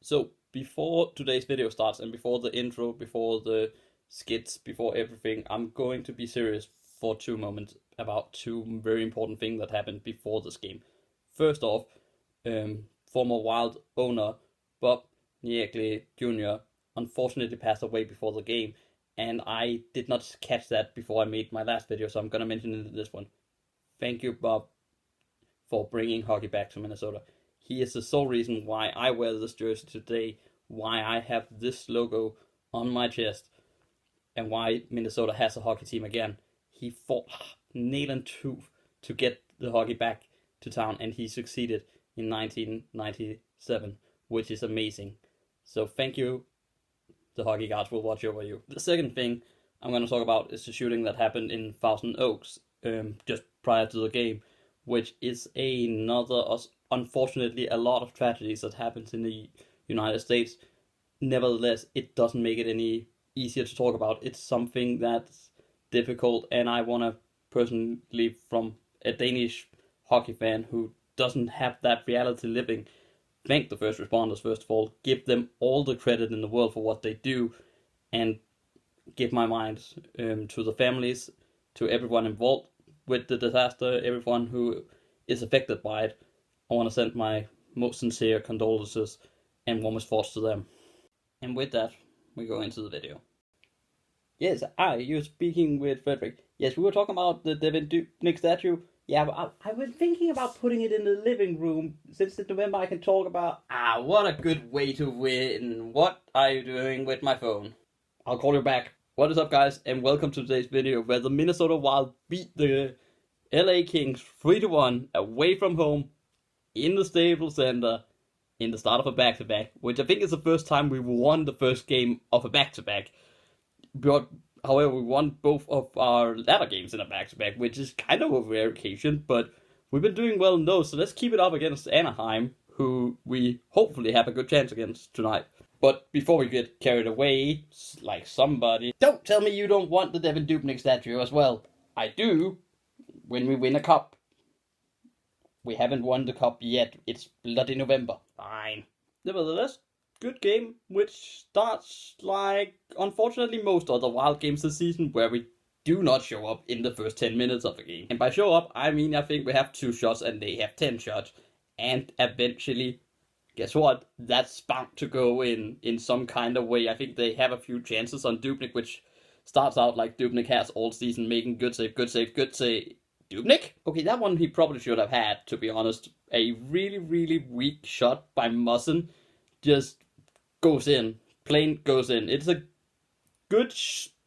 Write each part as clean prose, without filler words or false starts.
So, before today's video starts and before the intro, before the skits, before everything, I'm going to be serious for 2 moments about two very important things that happened before this game. First off, former Wild owner Bob Niegle Jr. unfortunately passed away before the game, and I did not catch that before I made my last video, so I'm gonna mention it in this one. Thank you, Bob, for bringing hockey back to Minnesota. He is the sole reason why I wear this jersey today, why I have this logo on my chest, and why Minnesota has a hockey team again. He fought nail and tooth to get the hockey back to town, and he succeeded in 1997, which is amazing. So thank you. The hockey gods will watch over you. The second thing I'm going to talk about is the shooting that happened in Thousand Oaks just prior to the game, which is another, unfortunately, a lot of tragedies that happens in the United States. Nevertheless, it doesn't make it any easier to talk about. It's something that's difficult, and I want to personally, from a Danish hockey fan who doesn't have that reality living, thank the first responders first of all, give them all the credit in the world for what they do, and give my mind to the families, to everyone involved with the disaster, everyone who is affected by it. I want to send my most sincere condolences and warmest thoughts to them. And with that, we go into the video. Yes, you're speaking with Frederick. Yes, we were talking about the Devin Dubnyk statue. Yeah, but I've been thinking about putting it in the living room. Since it's November, I can talk about... what a good way to win. What are you doing with my phone? I'll call you back. What is up, guys, and welcome to today's video where the Minnesota Wild beat the LA Kings 3-1 away from home in the Staples Center in the start of a back-to-back, which I think is the first time we won the first game of a back-to-back. But, however, we won both of our latter games in a back-to-back, which is kind of a rare occasion, but we've been doing well in those, so let's keep it up against Anaheim, who we hopefully have a good chance against tonight. But before we get carried away, like somebody, don't tell me you don't want the Devin Dubnyk statue as well. I do, when we win a cup. We haven't won the cup yet. It's bloody November. Fine. Nevertheless, good game, which starts like, unfortunately, most other Wild games this season, where we do not show up in the first 10 minutes of the game. And by show up, I mean I think we have 2 shots and they have 10 shots. And eventually, guess what? That's bound to go in some kind of way. I think they have a few chances on Dubnyk, which starts out like Dubnyk has all season, making good save, good save, good save. Dubnyk? Okay, that one he probably should have had, to be honest. A really, really weak shot by Muzzin just goes in. Plain goes in. It's a good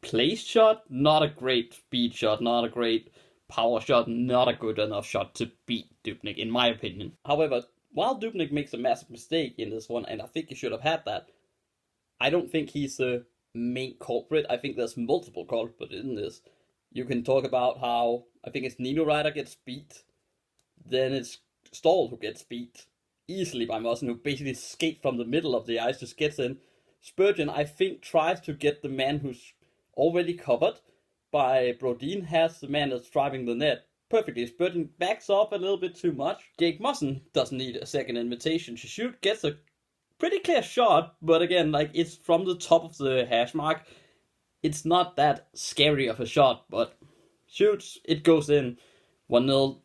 place shot, not a great speed shot, not a great power shot, not a good enough shot to beat Dubnyk, in my opinion. However, while Dubnyk makes a massive mistake in this one, and I think he should have had that, I don't think he's the main culprit. I think there's multiple culprits in this. You can talk about how, I think it's Nino Ryder gets beat, then it's Stahl who gets beat easily by Muzzin, who basically skates from the middle of the ice, just gets in. Spurgeon, I think, tries to get the man who's already covered by Brodin, has the man that's driving the net perfectly. Spurgeon backs off a little bit too much. Jake Muzzin doesn't need a second invitation to shoot, gets a pretty clear shot, but again, like, it's from the top of the hash mark. It's not that scary of a shot, but shoots, it goes in. 1-0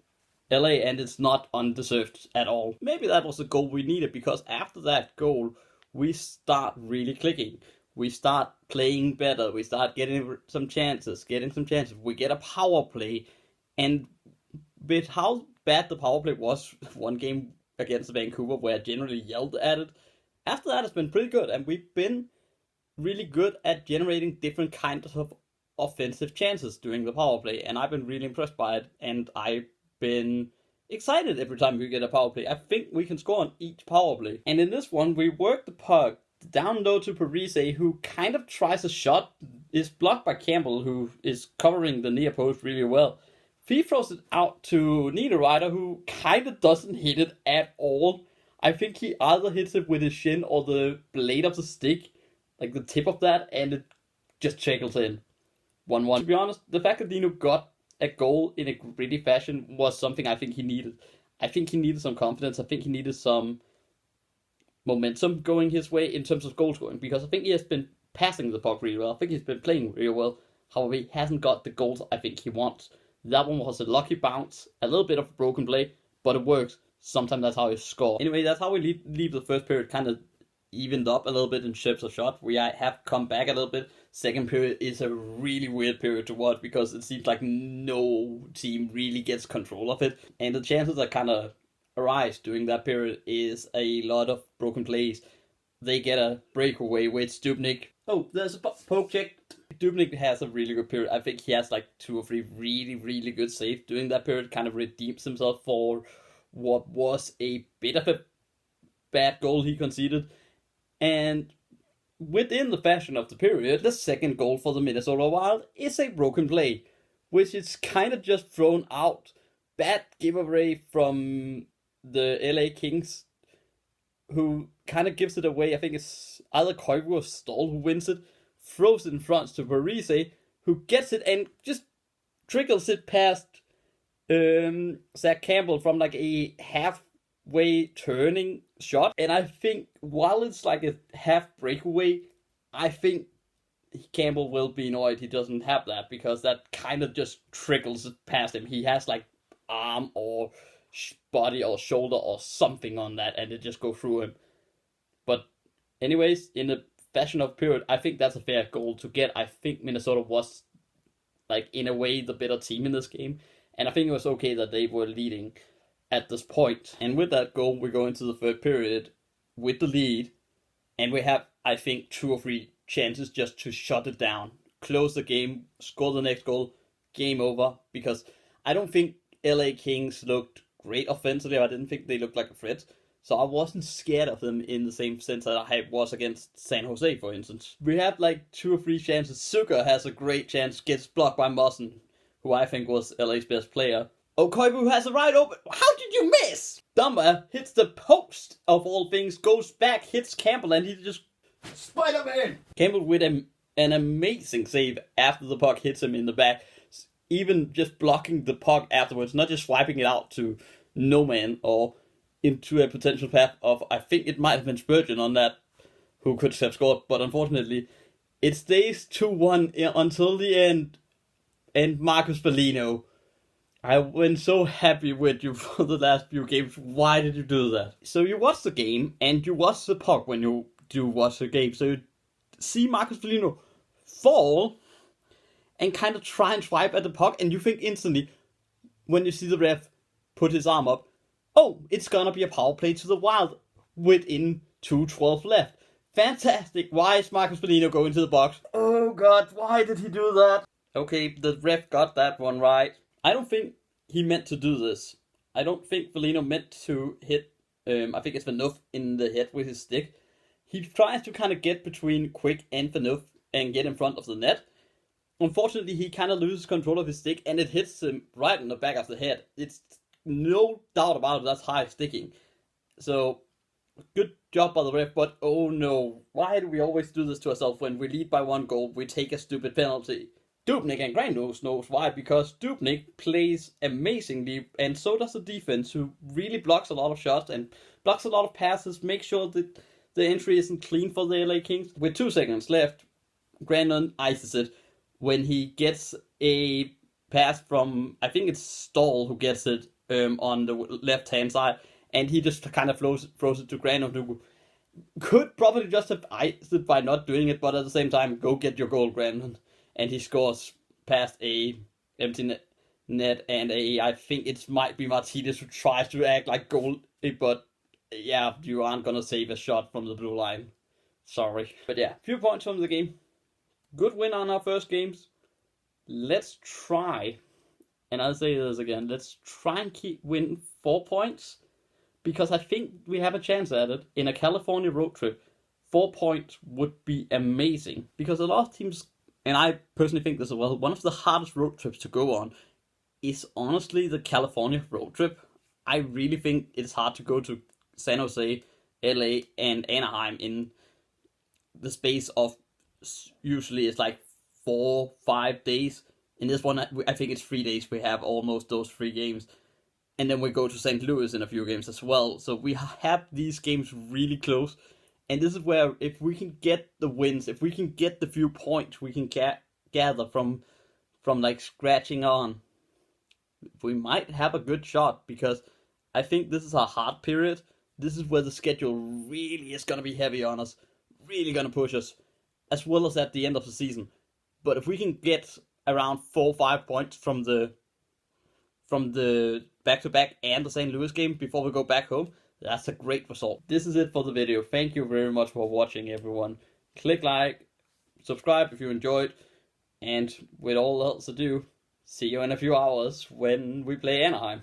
LA, and it's not undeserved at all. Maybe that was the goal we needed, because after that goal, we start really clicking. We start playing better. We start getting some chances. We get a power play, and with how bad the power play was one game against Vancouver, where I generally yelled at it, after that it's been pretty good, and we've been really good at generating different kinds of offensive chances during the power play, and I've been really impressed by it, and I've been excited every time we get a power play. I think we can score on each power play. And in this one, we work the puck down low to Parise, who kind of tries a shot, is blocked by Campbell, who is covering the near post really well. He throws it out to Nino Ryder, who kind of doesn't hit it at all. I think he either hits it with his shin or the blade of the stick, like the tip of that, and it just trickles in. 1-1. To be honest, the fact that Nino got a goal in a gritty fashion was something I think he needed. I think he needed some confidence. I think he needed some momentum going his way in terms of goal scoring, because I think he has been passing the puck really well. I think he's been playing really well. However, he hasn't got the goals I think he wants. That one was a lucky bounce, a little bit of a broken play, but it works. Sometimes that's how you score. Anyway, that's how we leave the first period kind of evened up a little bit in chips of shot. We have come back a little bit. Second period is a really weird period to watch because it seems like no team really gets control of it. And the chances that kind of arise during that period is a lot of broken plays. They get a breakaway with Stupnik. Oh, there's a poke check. Dubnik has a really good period. I think he has like 2 or 3 really, really good saves during that period. Kind of redeems himself for what was a bit of a bad goal he conceded. And within the fashion of the period, the second goal for the Minnesota Wild is a broken play, which is kind of just thrown out. Bad giveaway from the LA Kings, who kind of gives it away. I think it's either Koivu or Stahl who wins it, throws it in front to Parise, who gets it and just trickles it past Zach Campbell from like a halfway turning shot. And I think while it's like a half breakaway, I think Campbell will be annoyed he doesn't have that, because that kind of just trickles it past him. He has like arm or body or shoulder or something on that, and it just go through him. But anyways, in the fashion of period, I think that's a fair goal to get. I think Minnesota was, like, in a way the better team in this game, and I think it was okay that they were leading at this point. And with that goal, we go into the third period with the lead, and we have, I think, 2 or 3 chances just to shut it down, close the game, score the next goal, game over. Because I don't think LA Kings looked great offensively. I didn't think they looked like a threat. So I wasn't scared of them in the same sense that I was against San Jose, for instance. We had like 2 or 3 chances. Zucker has a great chance, gets blocked by Mussen, who I think was LA's best player. Oh, Koivu has a right open. How did you miss? Dumba hits the post of all things, goes back, hits Campbell, and he just Spider-Man! Campbell with an amazing save after the puck hits him in the back. Even just blocking the puck afterwards, not just swiping it out to no man or into a potential path of, I think it might have been Spurgeon on that, who could have scored, but unfortunately, it stays 2-1 until the end. And Marcus Bellino, I've been so happy with you for the last few games. Why did you do that? So you watch the game, and you watch the puck when you do watch the game. So you see Marcus Bellino fall and kind of try and swipe at the puck, and you think instantly, when you see the ref put his arm up, oh, it's gonna be a power play to the Wild within 2:12 left. Fantastic. Why is Marcus Bellino going to the box? Oh god, why did he do that? Okay, the ref got that one right. I don't think he meant to do this. I don't think Bellino meant to hit, I think it's Phaneuf in the head with his stick. He tries to kind of get between Quick and Phaneuf and get in front of the net. Unfortunately, he kind of loses control of his stick, and it hits him right in the back of the head. It's no doubt about it, that's high sticking. So, good job by the ref, but oh no. Why do we always do this to ourselves? When we lead by 1 goal, we take a stupid penalty. Dubnik and Grandos knows why, because Dubnik plays amazingly, and so does the defense, who really blocks a lot of shots and blocks a lot of passes, make sure that the entry isn't clean for the LA Kings. With 2 seconds left, Grandon ices it when he gets a pass from, I think it's Stahl who gets it on the left-hand side, and he just kind of throws it to Grandon, who could probably just have iced it by not doing it, but at the same time, go get your goal, Grandon. And he scores past a empty net, and I think it might be Martinez who tries to act like goal, but yeah, you aren't gonna save a shot from the blue line. Sorry. But yeah, few points from the game. Good win on our first games. Let's try, and I'll say this again, let's try and win 4 points, because I think we have a chance at it. In a California road trip, 4 points would be amazing, because a lot of teams, and I personally think this as well, one of the hardest road trips to go on is honestly the California road trip. I really think it's hard to go to San Jose, LA, and Anaheim in the space of, usually it's like 4-5 days. In this one, I think it's 3 days. We have almost those 3 games. and then we go to St. Louis in a few games as well. So we have these games really close, and this is where if we can get the wins, if we can get the few points we can gather from like scratching on, we might have a good shot, because I think this is a hard period. This is where the schedule really is going to be heavy on us, really going to push us, as well as at the end of the season. But if we can get around 4 or 5 points from the back-to-back and the St. Louis game before we go back home, that's a great result. This is it for the video. Thank you very much for watching, everyone. Click like, subscribe if you enjoyed, and with all else ado, see you in a few hours when we play Anaheim.